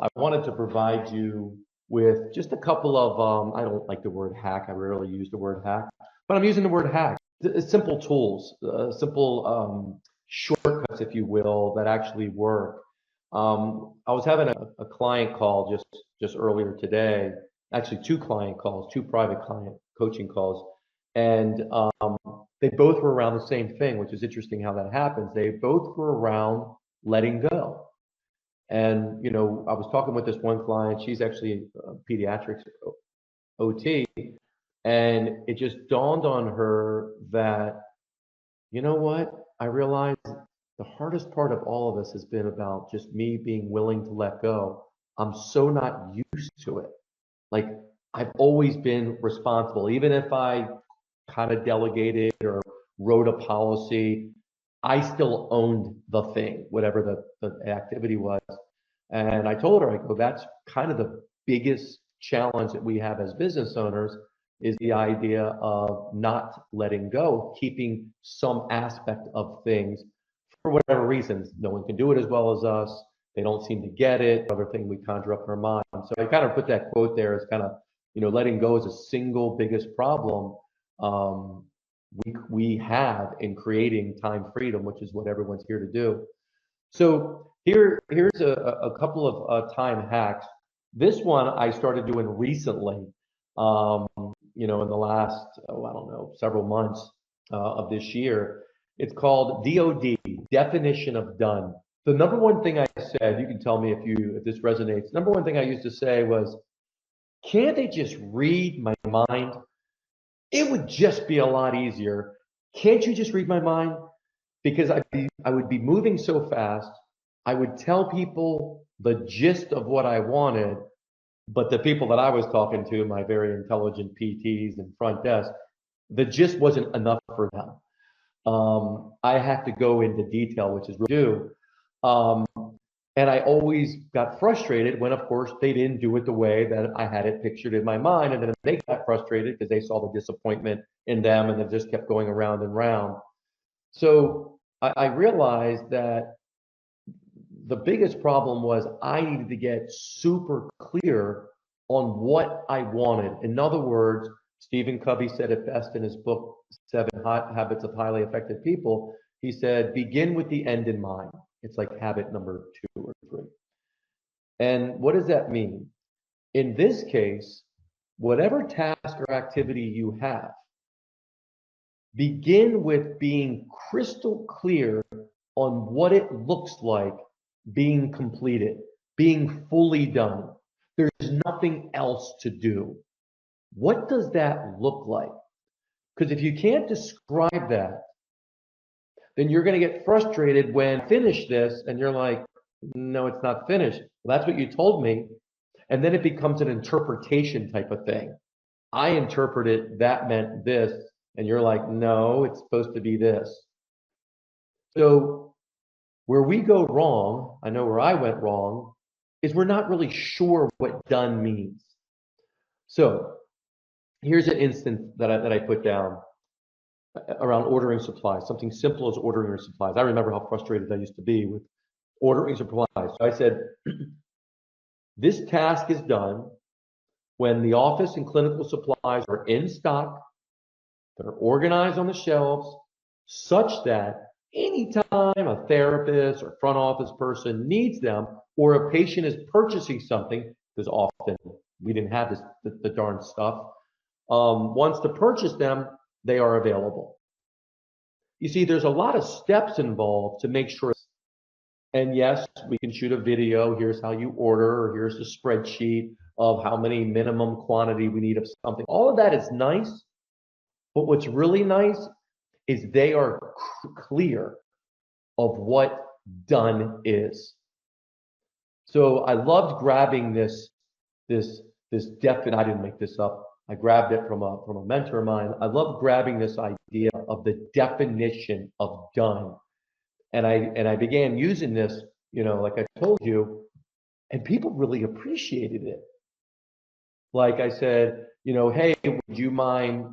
I wanted to provide you with just a couple of, I don't like the word hack, I rarely use the word hack, but I'm using the word hack. Simple tools, simple shortcuts, if you will, that actually work. I was having a client call just earlier today, actually two client calls, two private client coaching calls, and they both were around the same thing, which is interesting how that happens. They both were around letting go. And, you know, I was talking with this one client, she's actually a pediatrics OT, and it just dawned on her that, you know what, I realized the hardest part of all of us has been about just me being willing to let go. I'm so not used to it. Like, I've always been responsible, even if I kind of delegated or wrote a policy, I still owned the thing, whatever the activity was. And I told her, I go, that's kind of the biggest challenge that we have as business owners, is the idea of not letting go, keeping some aspect of things for whatever reasons. No one can do it as well as us. They don't seem to get it. Other thing we conjure up in our mind. So I kind of put that quote there as kind of, you know, letting go is the single biggest problem we have in creating time freedom, which is what everyone's here to do. So here's a couple of time hacks. This one I started doing recently, you know, in the last, I don't know, several months of this year. It's called DOD, definition of done. The number one thing I said, you can tell me if this resonates. Number one thing I used to say was, can't they just read my mind? It would just be a lot easier. Can't you just read my mind? Because I would be moving so fast. I would tell people the gist of what I wanted, but the people that I was talking to, my very intelligent PTs and front desk, the gist wasn't enough for them. I had to go into detail, which is due. And I always got frustrated when, of course, they didn't do it the way that I had it pictured in my mind. And then they got frustrated because they saw the disappointment in them, and it just kept going around and round. So I realized that the biggest problem was I needed to get super clear on what I wanted. In other words, Stephen Covey said it best in his book, 7 Habits of Highly Effective People. He said, begin with the end in mind. It's like habit number 2 or 3. And what does that mean? In this case, whatever task or activity you have, begin with being crystal clear on what it looks like being completed, being fully done. There's nothing else to do. What does that look like? Because if you can't describe that, then you're going to get frustrated when I finish this and you're like, no, it's not finished. Well, that's what you told me. And then it becomes an interpretation type of thing. I interpreted that meant this, and you're like, no, it's supposed to be this. So where we go wrong, I know where I went wrong, is we're not really sure what done means. So here's an instance that I put down around ordering supplies, something simple as ordering your supplies. I remember how frustrated I used to be with ordering supplies. So I said, this task is done when the office and clinical supplies are in stock, that are organized on the shelves, such that anytime a therapist or front office person needs them, or a patient is purchasing something, because often we didn't have this, the darn stuff, wants to purchase them, they are available. You see, there's a lot of steps involved to make sure. And yes, we can shoot a video. Here's how you order, or here's the spreadsheet of how many minimum quantity we need of something. All of that is nice. But what's really nice is they are clear of what done is. So I loved grabbing this definition. I didn't make this up. I grabbed it from a mentor of mine. I love grabbing this idea of the definition of done. And I began using this, you know, like I told you, and people really appreciated it. Like I said, you know, hey, would you mind,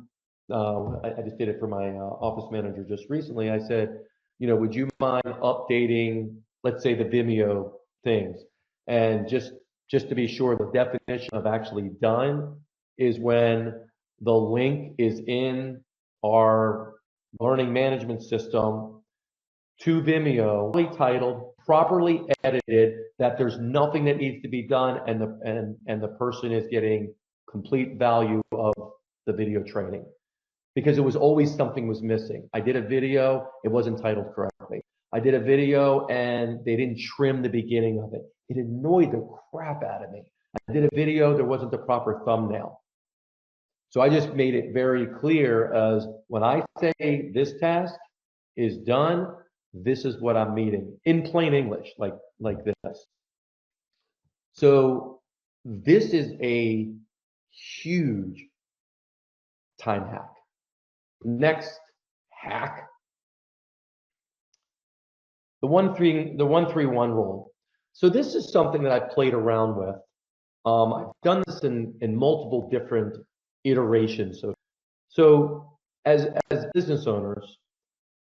I just did it for my office manager just recently. I said, you know, would you mind updating, let's say, the Vimeo things, and just just to be sure, the definition of actually done is when the link is in our learning management system to Vimeo, titled, properly edited, that there's nothing that needs to be done, and the person is getting complete value of the video training. Because it was always something was missing. I did a video, it wasn't titled correctly. I did a video and they didn't trim the beginning of it. It annoyed the crap out of me. I did a video, there wasn't the proper thumbnail. So I just made it very clear as when I say this task is done, this is what I'm meeting in plain English, like this. So this is a huge time hack. Next hack, the 1-3-1 rule. So this is something that I've played around with. I've done this in multiple different iterations. So as business owners,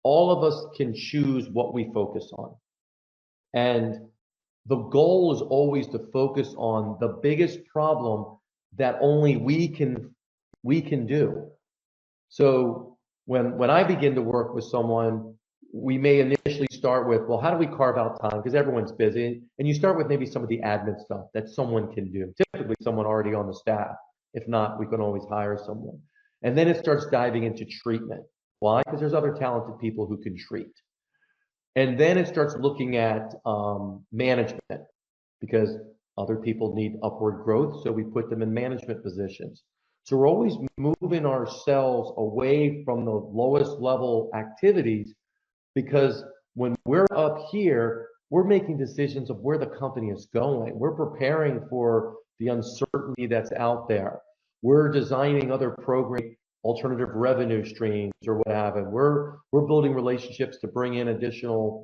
all of us can choose what we focus on. And the goal is always to focus on the biggest problem that only we can do. So when I begin to work with someone, we may initially start with, well, how do we carve out time? Because everyone's busy. And you start with maybe some of the admin stuff that someone can do. Typically someone already on the staff. If not, we can always hire someone. And then it starts diving into treatment. Why? Because there's other talented people who can treat. And then it starts looking at management, because other people need upward growth. So we put them in management positions. So we're always moving ourselves away from the lowest level activities, because when we're up here, we're making decisions of where the company is going. We're preparing for the uncertainty that's out there. We're designing other programs, alternative revenue streams or what have it. We're building relationships to bring in additional,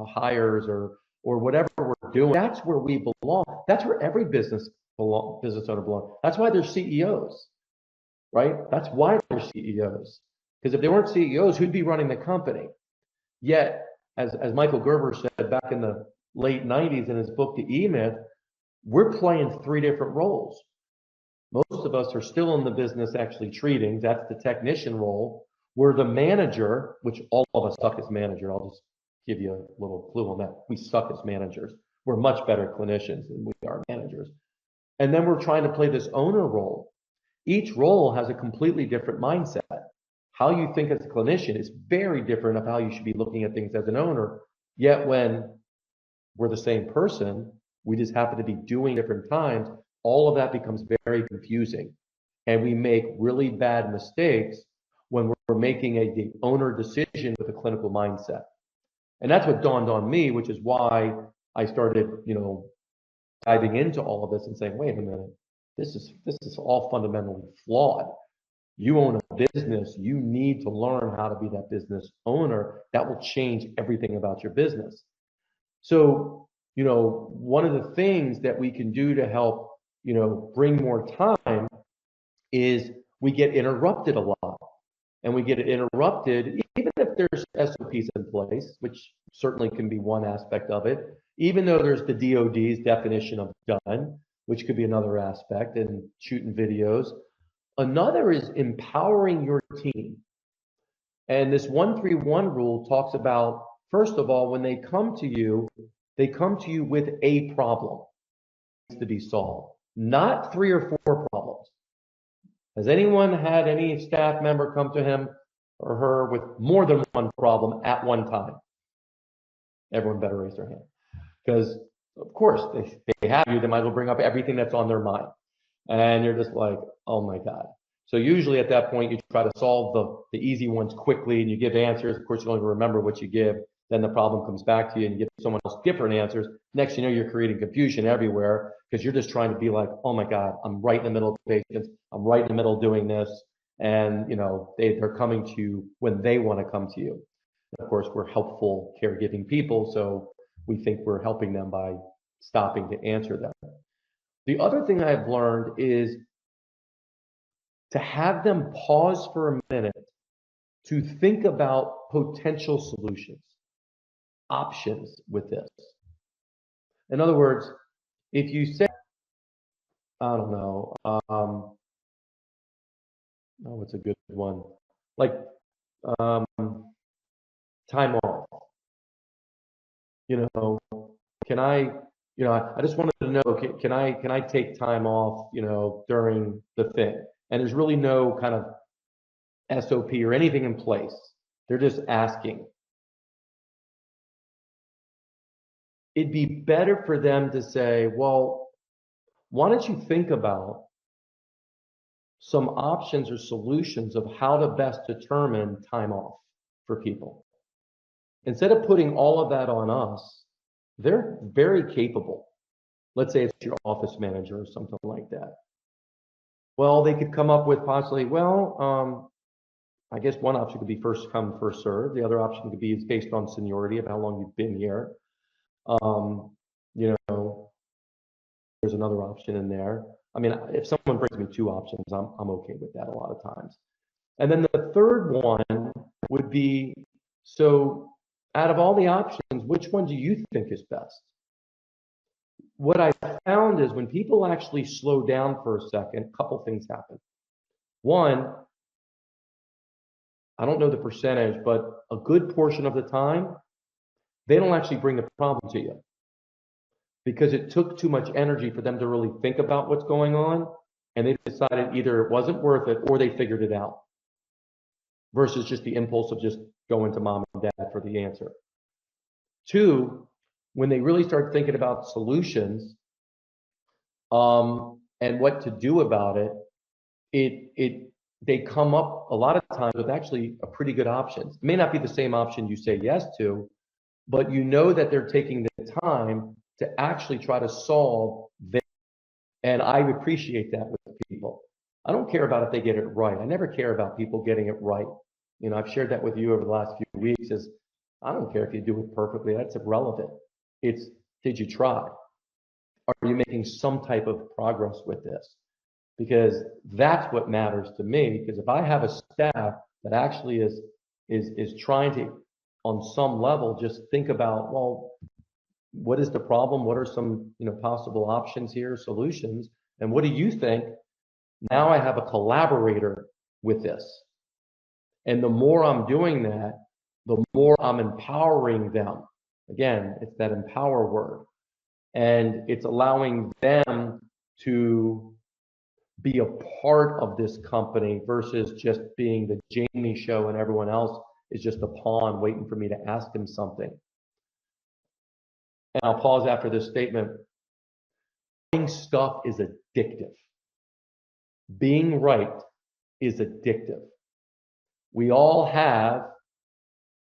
hires or whatever we're doing. That's where we belong. That's where every business owner belongs. That's why they're CEOs, right? That's why they're CEOs. Because if they weren't CEOs, who'd be running the company? Yet, as Michael Gerber said back in the late 90s in his book, The E-Myth, we're playing 3 different roles. Most of us are still in the business actually treating. That's the technician role. We're the manager, which all of us suck as manager. I'll just give you a little clue on that. We suck as managers. We're much better clinicians than we are managers. And then we're trying to play this owner role. Each role has a completely different mindset. How you think as a clinician is very different of how you should be looking at things as an owner. Yet when we're the same person, we just happen to be doing different times, all of that becomes very confusing. And we make really bad mistakes when we're making the owner decision with a clinical mindset. And that's what dawned on me, which is why I started, diving into all of this and saying, wait a minute, this is all fundamentally flawed. You own a business, you need to learn how to be that business owner. That will change everything about your business. So, one of the things that we can do to help, bring more time is we get interrupted a lot. And we get interrupted, even if there's SOPs in place, which certainly can be one aspect of it, even though there's the DOD's definition of done, which could be another aspect, and shooting videos. Another is empowering your team. And this 1-3-1 rule talks about, first of all, when they come to you with a problem that needs to be solved, not 3 or 4 problems. Has anyone had any staff member come to him or her with more than one problem at one time? Everyone better raise their hand. Because, of course, they have you, they might as well bring up everything that's on their mind. And you're just like, oh my God. So usually at that point, you try to solve the easy ones quickly and you give answers. Of course, you don't even remember what you give. Then the problem comes back to you and you give someone else different answers. Next, you're creating confusion everywhere because you're just trying to be like, oh my God, I'm right in the middle of patients. I'm right in the middle doing this. And, they're coming to you when they want to come to you. And of course, we're helpful, caregiving people. So we think we're helping them by stopping to answer them. The other thing I've learned is to have them pause for a minute to think about potential solutions, options with this. In other words, if you say, I don't know, oh, it's a good one. Like, um, time off. You know, can I, I just wanted to know, can I take time off, during the thing? And there's really no kind of SOP or anything in place. They're just asking. It'd be better for them to say, well, why don't you think about some options or solutions of how to best determine time off for people? Instead of putting all of that on us, they're very capable. Let's say it's your office manager or something like that. Well, they could come up with possibly, well, I guess one option could be first come, first serve. The other option could be is based on seniority of how long you've been here. There's another option in there. I mean, if someone brings me two options, I'm okay with that a lot of times. And then the third one would be, so out of all the options, which one do you think is best? What I found is when people actually slow down for a second, a couple things happen. One, I don't know the percentage, but a good portion of the time, they don't actually bring the problem to you because it took too much energy for them to really think about what's going on, and they decided either it wasn't worth it or they figured it out versus just the impulse of just going to mom and dad for the answer. Two, when they really start thinking about solutions and what to do about it, they come up a lot of times with actually a pretty good options. It may not be the same option you say yes to, but you know that they're taking the time to actually try to solve this. And I appreciate that with people. I don't care about if they get it right. I never care about people getting it right. I've shared that with you over the last few weeks. Is I don't care if you do it perfectly. That's irrelevant. It's, did you try? Are you making some type of progress with this? Because that's what matters to me. Because if I have a staff that actually is trying to, on some level, just think about, well, what is the problem? What are some possible options here, solutions? And what do you think? Now I have a collaborator with this. And the more I'm doing that, the more I'm empowering them. Again, it's that empower word. And it's allowing them to be a part of this company versus just being the Jamey show and everyone else is just a pawn waiting for me to ask them something. And I'll pause after this statement. Doing stuff is addictive. Being right is addictive. We all have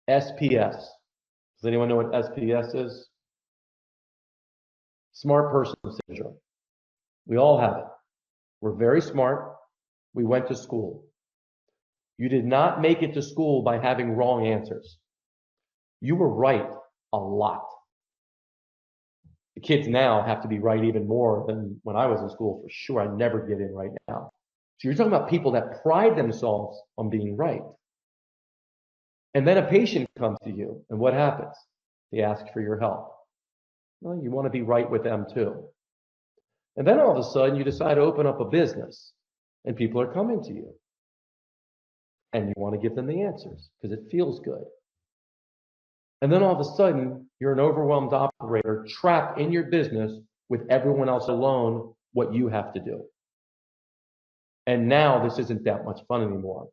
SPS. Does anyone know what SPS is? Smart person syndrome. We all have it. We're very smart. We went to school. You did not make it to school by having wrong answers. You were right a lot. The kids now have to be right even more than when I was in school, for sure. I never get in right now. So you're talking about people that pride themselves on being right. And then a patient comes to you, and what happens? They ask for your help. Well, you want to be right with them too. And then all of a sudden, you decide to open up a business, and people are coming to you. And you want to give them the answers because it feels good. And then all of a sudden, you're an overwhelmed operator trapped in your business with everyone else alone, what you have to do. And now this isn't that much fun anymore.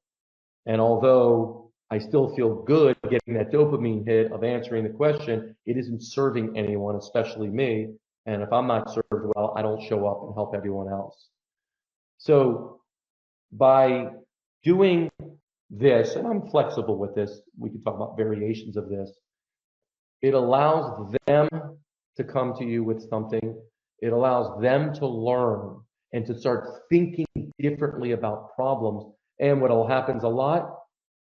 And although I still feel good getting that dopamine hit of answering the question, it isn't serving anyone, especially me. And if I'm not served well, I don't show up and help everyone else. So by doing this, and I'm flexible with this, we can talk about variations of this, it allows them to come to you with something. It allows them to learn and to start thinking differently about problems. And what happens a lot,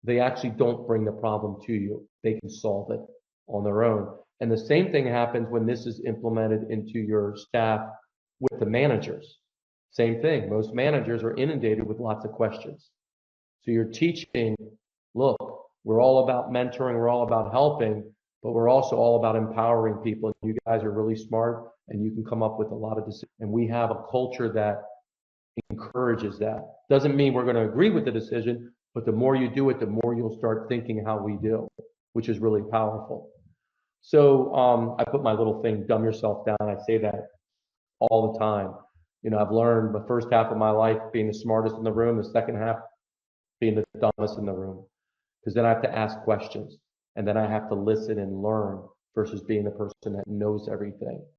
they actually don't bring the problem to you. They can solve it on their own. And the same thing happens when this is implemented into your staff with the managers. Same thing. Most managers are inundated with lots of questions. So you're teaching, look, we're all about mentoring, we're all about helping, but we're also all about empowering people. You guys are really smart and you can come up with a lot of decisions. And we have a culture that encourages that. Doesn't mean we're going to agree with the decision, but the more you do it, the more you'll start thinking how we do, which is really powerful. So I put my little thing, dumb yourself down. I say that all the time. You know, I've learned the first half of my life being the smartest in the room, the second half being the dumbest in the room. Because then I have to ask questions and then I have to listen and learn versus being the person that knows everything.